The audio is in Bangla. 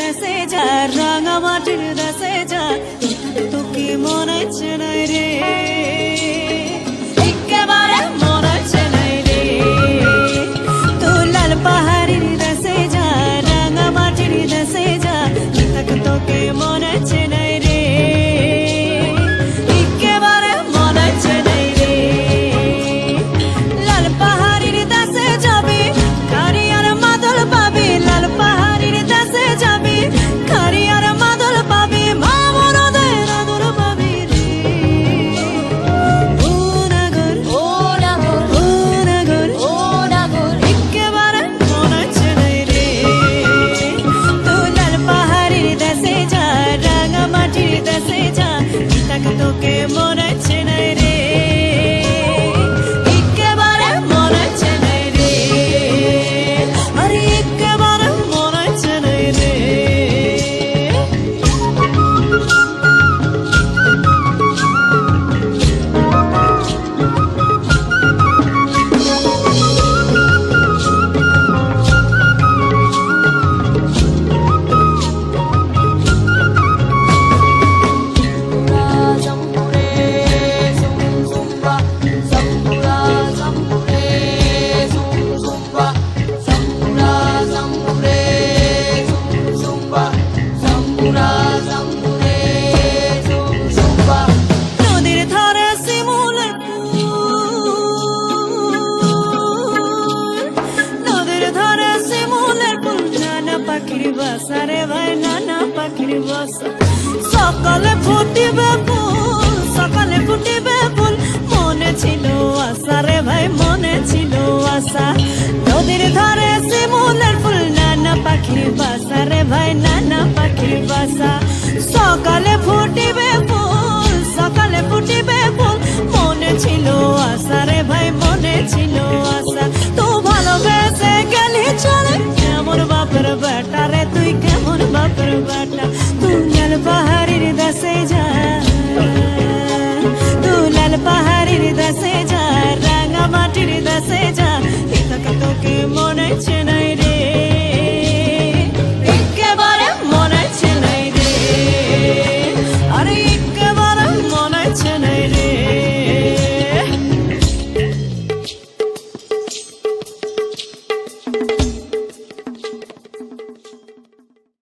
দেশে যা রাঙামাটির দেশে যা তোকে মনে হচ্ছে নাই রে একেবারে মনে হচ্ছে নাই রে তুই লাল পাহাড়ির দেশে যা রাঙামাটির দেশে যা তোকে মনে হচ্ছে নাই রে একেবারে মনে হচ্ছে নাই রে লাল পাহাড়ির দেশে যাবি খারি আর মাদল পাবি লাল পাহাড়ির দেশে যাবি খারি আর মাদল পাবি মা মনদের আদর পাবি রে ও নাগর একেবারে মনে হচ্ছে নাই রে তুই লাল পাহাড়ির দেশে যা রাঙামাটির দেশে যা তোকে মনে হচ্ছে নাই রে একেবারে মনে হচ্ছে নাই রে আরে একেবারে মনে হচ্ছে নাই রে নদীর ধারে শিমুলের নদীর ধারে শিমুলের ফুল নানা পাখির বাসা রে ভাই নানা পাখির বাসা সকালে ফুটিবে ফুল মনে ছিল আশা রে ভাই মনে ছিল আশা নদীর ধারে শিমুলের ফুল নানা পাখির বাসা রে ভাই নানা পাখির বাসা সকালে